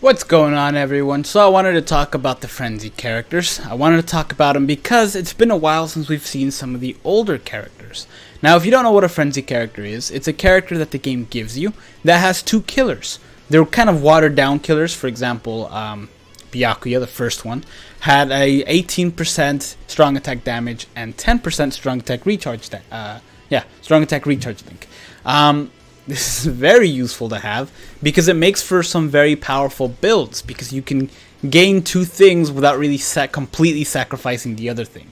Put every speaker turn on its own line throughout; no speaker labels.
What's going on, everyone? So I wanted to talk about the Frenzied characters. I wanted to talk about them because it's been a while since we've seen some of the older characters. Now, if you don't know what a Frenzied character is, it's a character that the game gives you that has two killers. They're kind of watered down killers. For example, Byakuya, the first one, had a 18% strong attack damage and 10% strong attack recharge. Strong attack recharge link. This is very useful to have because it makes for some very powerful builds because you can gain two things without really completely sacrificing the other thing.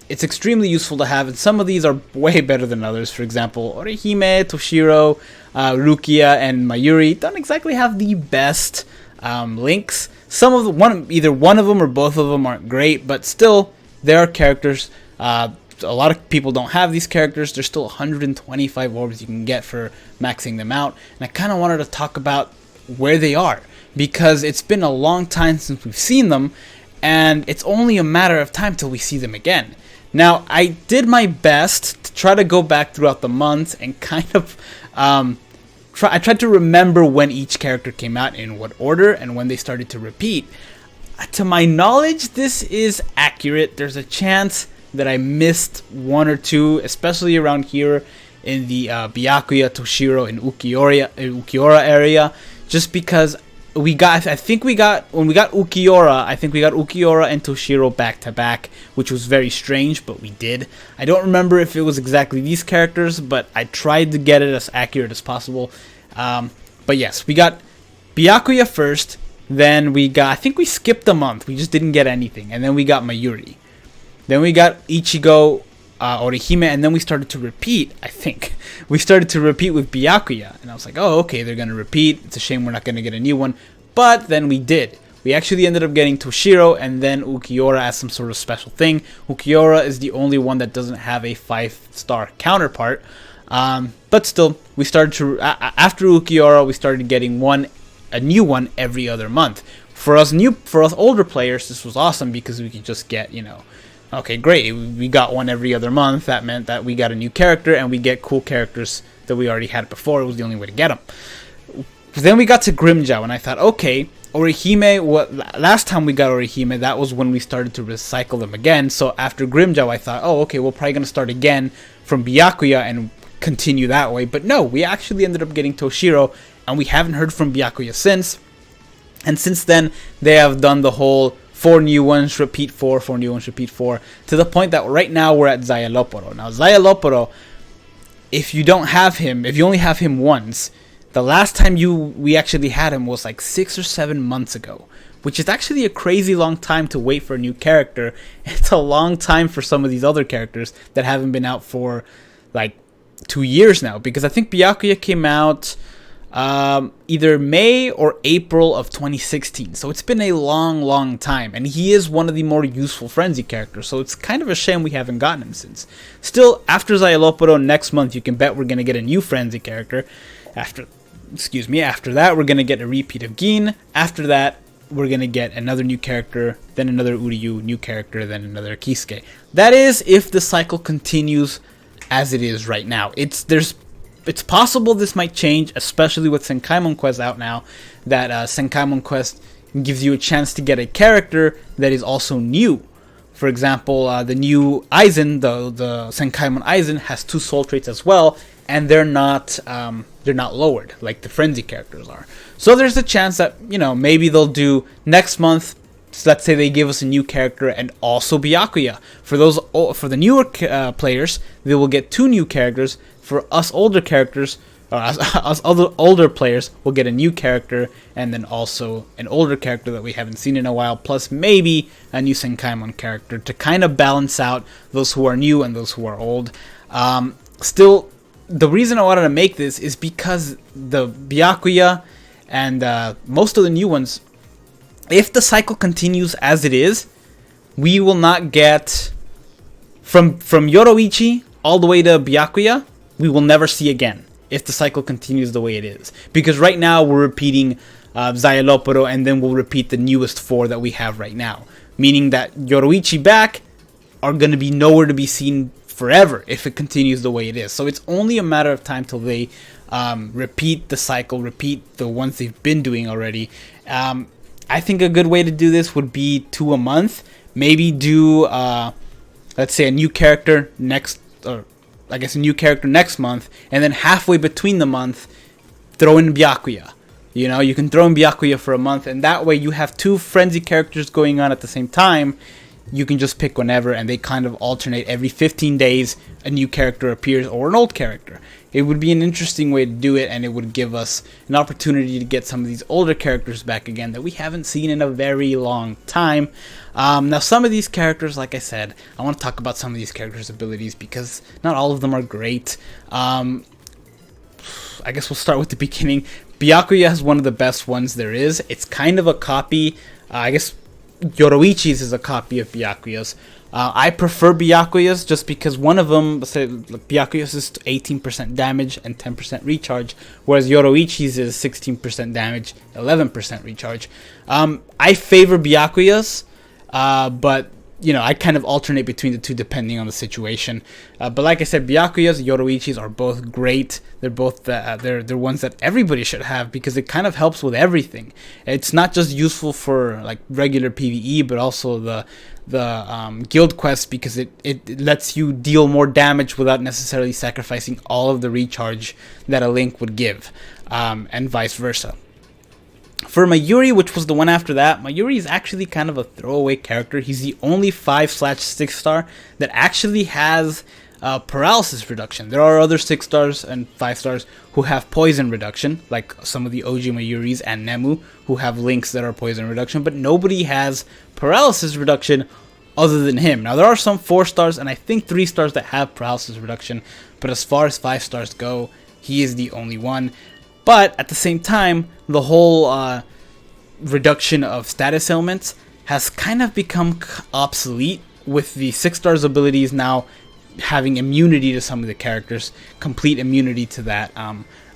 It's extremely useful to have, and some of these are way better than others. For example, Orihime, Toshiro, Rukia, and Mayuri don't exactly have the best links. Some of either one of them or both of them aren't great, but still, there are characters. A lot of people don't have these characters. There's still 125 orbs you can get for maxing them out. And I kind of wanted to talk about where they are, because it's been a long time since we've seen them, and it's only a matter of time till we see them again. Now, I did my best to try to go back throughout the months and kind of I tried to remember when each character came out, in what order, and when they started to repeat. To my knowledge, this is accurate. There's a chance that I missed one or two, especially around here in the Byakuya, Toshiro, and Ukiora area, just because when we got Ukiora, I think we got Ukiora and Toshiro back to back, which was very strange, but we did. I don't remember if it was exactly these characters, but I tried to get it as accurate as possible. But yes, we got Byakuya first, then I think we skipped a month, we just didn't get anything, and then we got Mayuri. Then we got Ichigo, Orihime, and then we started to repeat, I think. We started to repeat with Byakuya, and I was like, oh, okay, they're going to repeat. It's a shame we're not going to get a new one. But then we did. We actually ended up getting Toshiro and then Ukiora as some sort of special thing. Ukiora is the only one that doesn't have a 5-star counterpart. But still, we started to, after Ukiora, we started getting a new one every other month. For us older players, this was awesome because we could just get, okay, great, we got one every other month. That meant that we got a new character, and we get cool characters that we already had before. It was the only way to get them. Then we got to Grimmjow, and I thought, okay, Orihime, last time we got Orihime, that was when we started to recycle them again. So after Grimmjow, I thought, oh, okay, we're probably going to start again from Byakuya and continue that way. But no, we actually ended up getting Toshiro, and we haven't heard from Byakuya since. And since then, they have done the whole 4 new ones, repeat 4, 4 new ones, repeat 4, to the point that right now we're at Zayaloporo. Now, Zayaloporo, if you only have him once, the last time we actually had him was like 6 or 7 months ago, which is actually a crazy long time to wait for a new character. It's a long time for some of these other characters that haven't been out for like 2 years now, because I think Byakuya came out either May or April of 2016. So it's been a long time, and he is one of the more useful Frenzy characters, so it's kind of a shame we haven't gotten him since. Still, after Zayaloporo next month, you can bet we're going to get a new Frenzy character. After that, we're going to get a repeat of Gin. After that, we're going to get another new character, then another Uryu new character, then another Kiska. That is if the cycle continues as it is right now. It's possible this might change, especially with Senkaimon Quest out now, that Senkaimon Quest gives you a chance to get a character that is also new. For example, the new Aizen, the Senkaimon Aizen, has 2 soul traits as well, and they're not lowered like the Frenzy characters are. So there's a chance that, maybe they'll do next month. So let's say they give us a new character and also Byakuya. For the newer players, they will get 2 new characters. For us older characters, or us other older players, will get a new character and then also an older character that we haven't seen in a while, plus maybe a new Senkaimon character to kind of balance out those who are new and those who are old. Still, the reason I wanted to make this is because the Byakuya and most of the new ones, if the cycle continues as it is, we will not get from Yoruichi all the way to Byakuya. We will never see again if the cycle continues the way it is. Because right now we're repeating Zayaloporo, and then we'll repeat the newest 4 that we have right now. Meaning that Yoruichi back are going to be nowhere to be seen forever if it continues the way it is. So it's only a matter of time till they repeat the cycle, repeat the ones they've been doing already. I think a good way to do this would be 2 a month. Maybe do, let's say, a new character next, or I guess a new character next month, and then halfway between the month, throw in Byakuya. You know, you can throw in Byakuya for a month, and that way you have 2 frenzy characters going on at the same time. You can just pick whenever, and they kind of alternate. Every 15 days, a new character appears, or an old character. It would be an interesting way to do it, and it would give us an opportunity to get some of these older characters back again that we haven't seen in a very long time. Now, some of these characters, like I said, I want to talk about some of these characters' abilities, because not all of them are great. I guess we'll start with the beginning. Byakuya has one of the best ones there is. It's kind of a copy, I guess Yoruichi's is a copy of Byakuya's. I prefer Byakuya's just because one of them, let's say Byakuya's is 18% damage and 10% recharge, whereas Yoruichi's is 16% damage, 11% recharge. I favor Byakuya's, but you know, I kind of alternate between the two depending on the situation. But like I said, Byakuya's and Yoruichi's are both great. They're both they're ones that everybody should have because it kind of helps with everything. It's not just useful for like regular PvE, but also the guild quests, because it lets you deal more damage without necessarily sacrificing all of the recharge that a Link would give, and vice versa. For Mayuri, which was the one after that, Mayuri is actually kind of a throwaway character. He's the only 5/6 star that actually has paralysis reduction. There are other 6 stars and 5 stars who have poison reduction, like some of the OG Mayuris and Nemu, who have links that are poison reduction, but nobody has paralysis reduction other than him. Now, there are some 4 stars and I think 3 stars that have paralysis reduction, but as far as 5 stars go, he is the only one. But at the same time, the whole reduction of status ailments has kind of become obsolete, with the 6 stars abilities now having immunity to some of the characters, complete immunity to that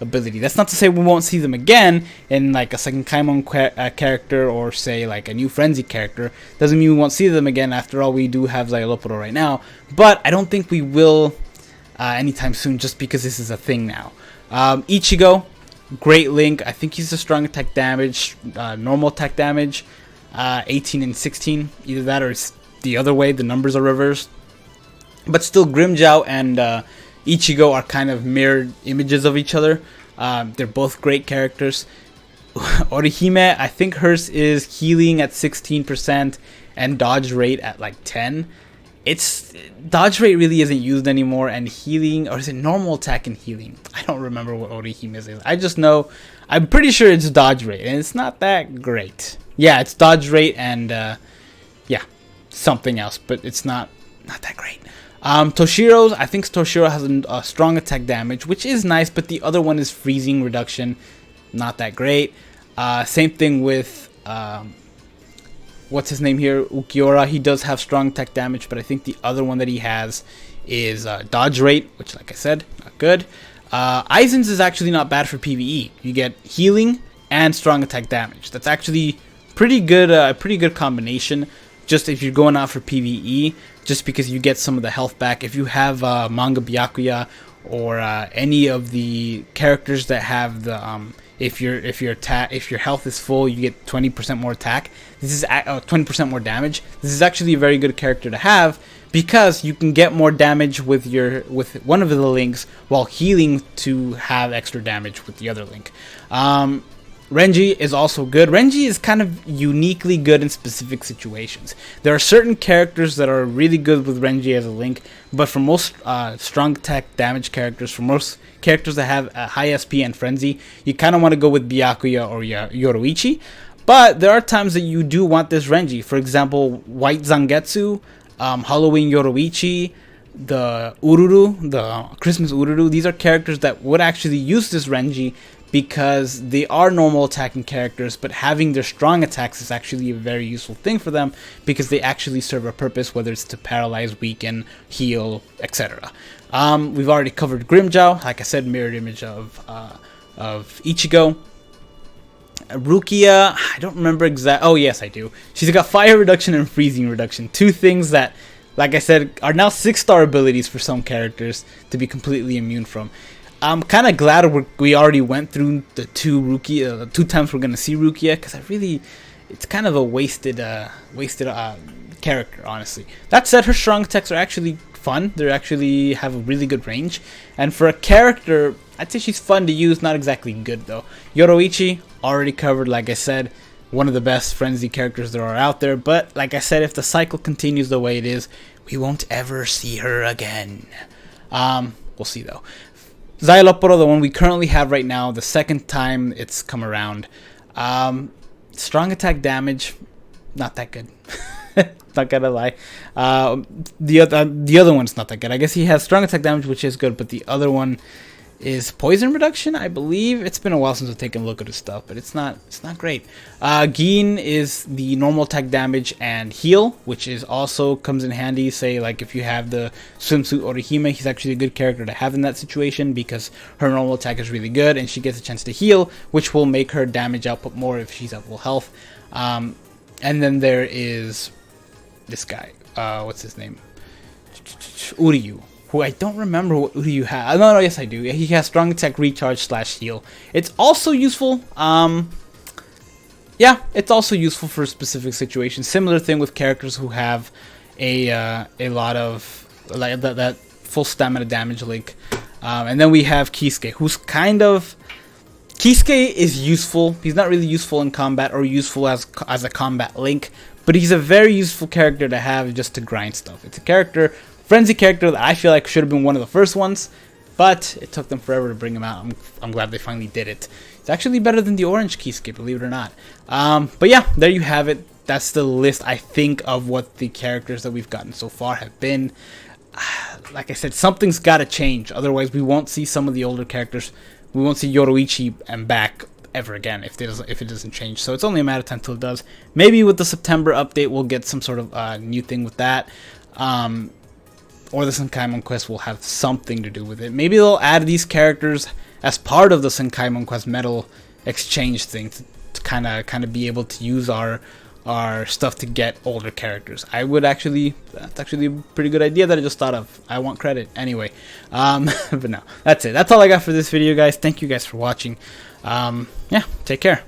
ability. That's not to say we won't see them again in like a second Kaimon character, or say like a new Frenzy character. Doesn't mean we won't see them again. After all, we do have Xylopodo right now, but I don't think we will anytime soon, just because this is a thing now. Ichigo, great Link. I think he's a strong attack damage, normal attack damage, 18 and 16. Either that or it's the other way. The numbers are reversed. But still, Grimmjow and Ichigo are kind of mirrored images of each other. They're both great characters. Orihime, I think hers is healing at 16% and dodge rate at like 10. It's dodge rate really isn't used anymore, and healing, or is it normal attack and healing? I don't remember what Orihime's is. I just know, I'm pretty sure it's dodge rate, and it's not that great. Yeah, it's dodge rate and yeah, something else, but it's not that great. Toshiro's, I think Toshiro has a strong attack damage, which is nice, but the other one is freezing reduction, not that great. Same thing with what's his name here, Ukiura. He does have strong attack damage, but I think the other one that he has is dodge rate, which, like I said, not good. Aizen's is actually not bad for PvE. You get healing and strong attack damage. That's actually pretty good, a pretty good combination, just if you're going out for PvE, just because you get some of the health back. If you have Manga Byakuya or any of the characters that have the if your health is full, you get 20% more attack. This is 20% more damage. This is actually a very good character to have, because you can get more damage with one of the links while healing to have extra damage with the other link. Renji is also good. Renji is kind of uniquely good in specific situations. There are certain characters that are really good with Renji as a link, but for most strong attack damage characters, for most characters that have high SP and Frenzy, you kind of want to go with Byakuya or Yoruichi. But there are times that you do want this Renji. For example, White Zangetsu, Halloween Yoruichi, the Ururu, the Christmas Ururu. These are characters that would actually use this Renji, because they are normal attacking characters, but having their strong attacks is actually a very useful thing for them, because they actually serve a purpose, whether it's to paralyze, weaken, heal, etc. We've already covered Grimmjow, like I said, mirrored image of Ichigo. Rukia, I don't remember exact. Oh yes, I do. She's got fire reduction and freezing reduction, 2 things that, like I said, are now 6-star abilities for some characters to be completely immune from. I'm kind of glad we already went through the two Rukia, the 2 times we're gonna see Rukia, because it's kind of a wasted character, honestly. That said, her strong attacks are actually fun. They actually have a really good range, and for a character, I'd say she's fun to use. Not exactly good though. Yoruichi already covered, like I said, one of the best frenzy characters there are out there. But like I said, if the cycle continues the way it is, we won't ever see her again. We'll see though. Xyloporo, the one we currently have right now, the second time it's come around. Strong attack damage, not that good. Not gonna lie. The other one's not that good. I guess he has strong attack damage, which is good, but the other one is poison reduction, I believe. It's been a while since I've taken a look at his stuff, but it's not great. Gin is the normal attack damage and heal, which is also comes in handy. Say like if you have the swimsuit Orihime, he's actually a good character to have in that situation because her normal attack is really good and she gets a chance to heal, which will make her damage output more if she's at full health. And then there is this guy. What's his name? Uryu. Who I don't remember what Uryu has. No, yes I do. He has strong attack, recharge / heal. It's also useful. Yeah, it's also useful for specific situations. Similar thing with characters who have a lot of like that full stamina damage link. And then we have Kiska, who's kind of Kiska is useful. He's not really useful in combat or useful as a combat link, but he's a very useful character to have just to grind stuff. It's a frenzy character that I feel like should have been one of the first ones, but it took them forever to bring him out. I'm glad they finally did it. It's actually better than the orange Kiska, believe it or not. But yeah, there you have it. That's the list, I think, of what the characters that we've gotten so far have been. Like I said, something's got to change. Otherwise, we won't see some of the older characters. We won't see Yoruichi and back ever again if it doesn't change. So it's only a matter of time till it does. Maybe with the September update, we'll get some sort of new thing with that. Or the Senkaimon Quest will have something to do with it. Maybe they'll add these characters as part of the Senkaimon Quest medal exchange thing to kind of be able to use our stuff to get older characters. That's actually a pretty good idea that I just thought of. I want credit anyway. But no, that's it. That's all I got for this video, guys. Thank you guys for watching. Yeah, take care.